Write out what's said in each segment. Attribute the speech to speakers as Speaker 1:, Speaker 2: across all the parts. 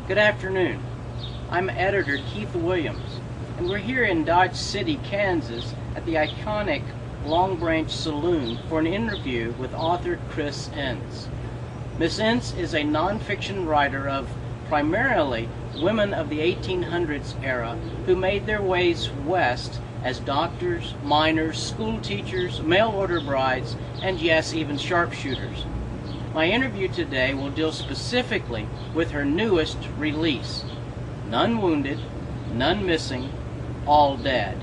Speaker 1: Good afternoon. I'm editor Keith Williams, and we're here in Dodge City, Kansas at the iconic Long Branch Saloon for an interview with author Chris Ince. Miss Ince is a nonfiction writer of primarily women of the 1800s era who made their ways west as doctors, miners, school teachers, mail-order brides, and yes, even sharpshooters. My interview today will deal specifically with her newest release, None Wounded, None Missing, All Dead.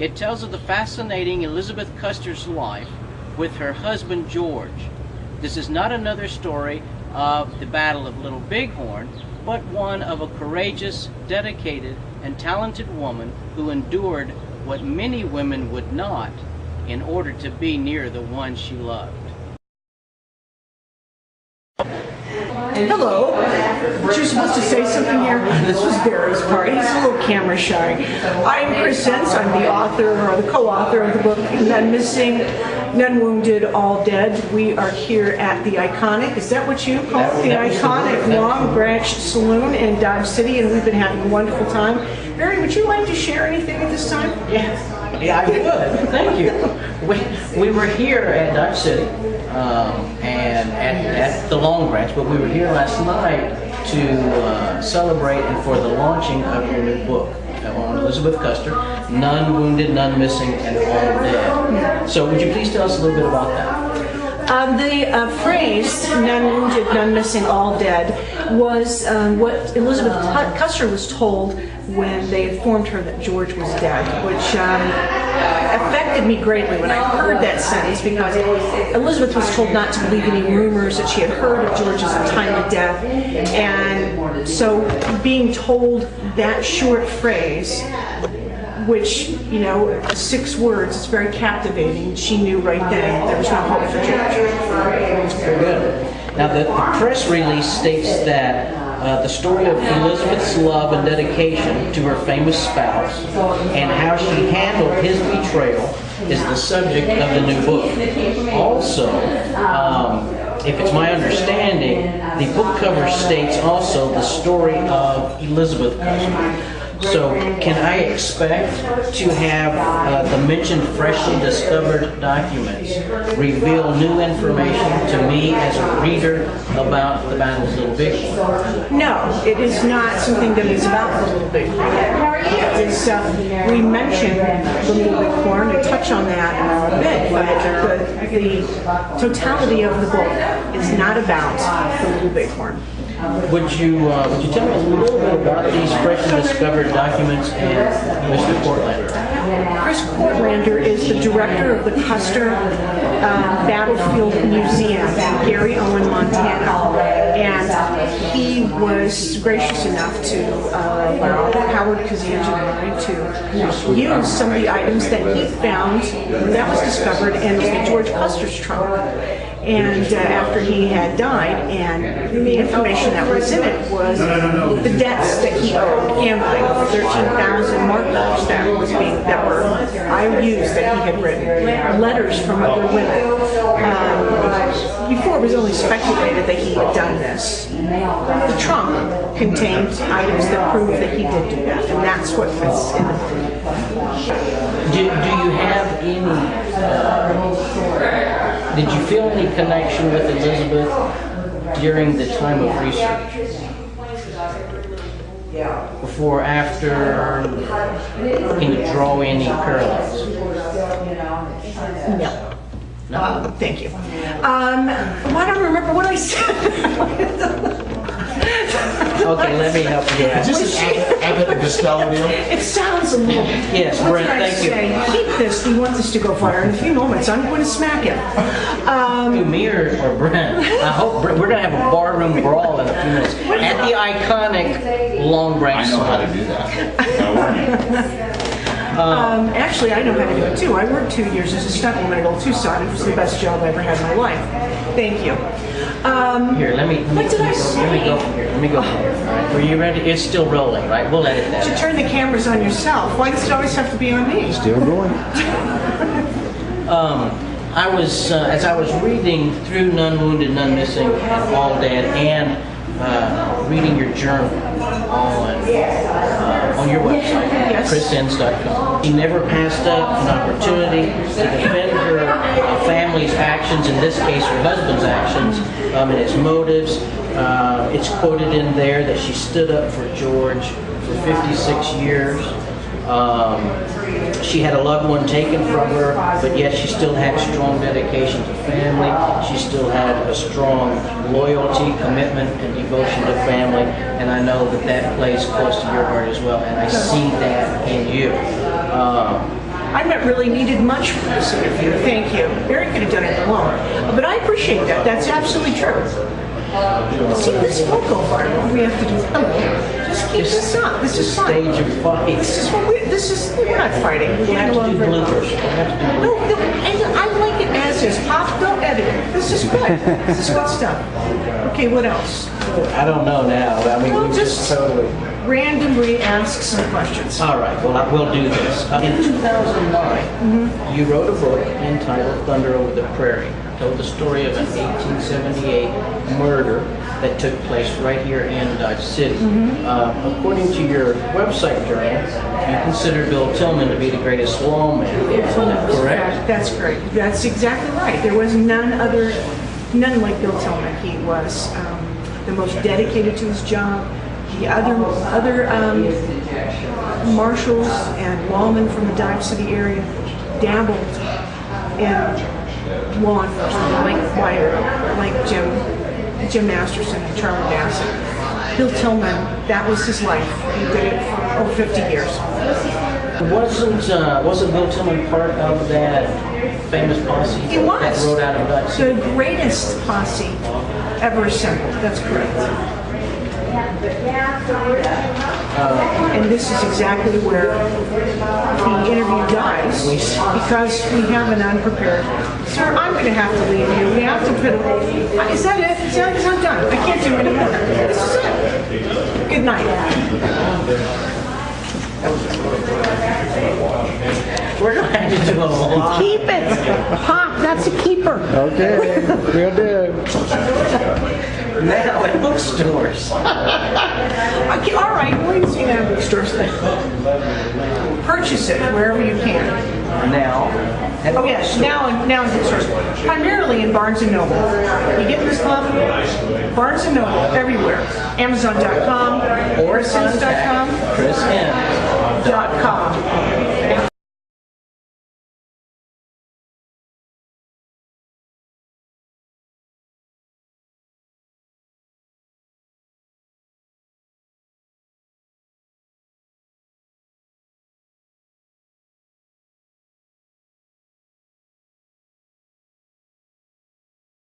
Speaker 1: It tells of the fascinating Elizabeth Custer's life with her husband George. This is not another story of the Battle of Little Bighorn, but one of a courageous, dedicated, and talented woman who endured what many women would not in order to be near the one she loved.
Speaker 2: Hello. But you're supposed to say something here? This was Barry's part. He's a little camera shy. I'm Chris Ince. I'm the author or the co-author of the book None Missing, None Wounded, All Dead. We are here at the iconic, is that what you call it? The iconic Long Branch Saloon in Dodge City, and we've been having a wonderful time. Barry, would you like to share anything at this time?
Speaker 1: Yeah, I would. Thank you. We were here at Dodge City and at the Long Branch, but we were here last night to celebrate and for the launching of your new book on Elizabeth Custer, None Wounded, None Missing, and All Dead. So would you please tell us a little bit about that?
Speaker 2: The phrase, none wounded, none missing, all dead, was what Elizabeth Custer was told when they informed her that George was dead, which affected me greatly when I heard that sentence, because Elizabeth was told not to believe any rumors that she had heard of George's time of death, and so being told that short phrase, which, you know, 6 words, it's very captivating. She knew right then there was no hope for George.
Speaker 1: Very good. Now, the press release states that the story of Elizabeth's love and dedication to her famous spouse and how she handled his betrayal is the subject of the new book. Also, if it's my understanding, the book cover states also the story of Elizabeth Custer. So, can I expect to have the mentioned freshly discovered documents reveal new information to me as a reader about the Battle of Little Bighorn?
Speaker 2: No, it is not something that is about the Little Bighorn. It is, we mention the Little Bighorn and touch on that a bit, but the totality of the book is not about the Little Bighorn.
Speaker 1: Would you tell me a little bit about these freshly discovered documents and Mr. Portlander?
Speaker 2: Chris Portlander is the director of the Custer Battlefield Museum in Gary Owen, Montana, and he was gracious enough to allow Howard Kazanjian to use some of the items that he found that was discovered in George Custer's trunk. And after he had died, and the information that was in it was the debts that he owed, gambling, 13,000 markers that were IOUs that he had written, letters from other women. Before it was only speculated that he had done this. The trunk contained items that prove that he did do that, and that's what was in the book.
Speaker 1: Do you have any? Did you feel any connection with Elizabeth during the time of research? Before, after? Can you draw any parallels?
Speaker 2: No. No? Thank you. I don't remember what I said.
Speaker 1: Okay, let me help you out.
Speaker 3: Is this an Abbott and Costello deal?
Speaker 2: It sounds a little.
Speaker 1: Yes, Brent, thank you.
Speaker 2: Keep this. We want this to go fire. In a few moments, I'm going to smack him.
Speaker 1: Me or Brent? I hope we're going to have a barroom brawl in a few minutes at the iconic Long Branch.
Speaker 3: I know how to do that.
Speaker 2: Actually, I know how to do it too. I worked 2 years as a stuntwoman at Old Tucson. It was the best job I ever had in my life. Thank you.
Speaker 1: Here, let me go from here. Let me go from here. All right, were you ready? It's still rolling, right? We'll edit that.
Speaker 2: You should turn the cameras on yourself. Why does it always have to be on me?
Speaker 3: Still going.
Speaker 1: I was, as I was reading through None Wounded, None Missing, and All Dead, and reading your journal on your website, chrisenns.com. She never passed up an opportunity to defend her family's actions, in this case her husband's actions, and his motives. It's quoted in there that she stood up for George for 56 years. She had a loved one taken from her, but yet she still had strong dedication to family. She still had a strong loyalty, commitment, and devotion to family. And I know that that plays close to your heart as well. And I see that in you.
Speaker 2: I haven't really needed much for this interview. Thank you. Barry could have done it alone. But I appreciate that. That's absolutely true. See, this won't go far. We have to do. Just keep this up. This is fun.
Speaker 1: Stage of fight.
Speaker 2: We're not fighting.
Speaker 1: We have to do bloopers.
Speaker 2: No, and I like it as is. Pop, don't edit it. This is good. This is good stuff. Okay, what else?
Speaker 1: I don't know now. I mean,
Speaker 2: Well,
Speaker 1: we just totally.
Speaker 2: randomly ask some questions.
Speaker 1: All right, well, I will do this. In 2009, you wrote a book entitled Thunder Over the Prairie. It told the story of an 1878 murder that took place right here in Dodge City. According to your website journal, you consider Bill Tillman to be the greatest lawman. Is that correct?
Speaker 2: That's great. That's exactly right. There was none like Bill Tillman. He was the most dedicated to his job. The other marshals and lawmen from the Dodge City area dabbled in law enforcement, like Jim Masterson and Charlie Bassett. Bill Tillman, that was his life. He did it for over 50 years.
Speaker 1: Wasn't Bill Tillman part of that famous posse
Speaker 2: He was.
Speaker 1: that rode out of Dodge City?
Speaker 2: The greatest posse ever assembled. That's correct. And this is exactly where the interview dies, because we have an unprepared. Sir, I'm going to have to leave you. We have to put. Is that it? I'm done. I can't do anymore. This is it. Good night.
Speaker 1: We're going to have to do a lot.
Speaker 2: Keep it. Pop, that's a keeper.
Speaker 4: Okay, will do.
Speaker 1: Now at bookstores.
Speaker 2: Okay, all right, where do you see that at bookstores then? Purchase it wherever you can.
Speaker 1: Now at
Speaker 2: Oh yes,
Speaker 1: bookstores.
Speaker 2: now in bookstores. Primarily in Barnes & Noble. You get this book, Barnes & Noble, everywhere. Amazon.com,
Speaker 1: Or
Speaker 2: chrisenns.com.
Speaker 1: contact chrisenns.com.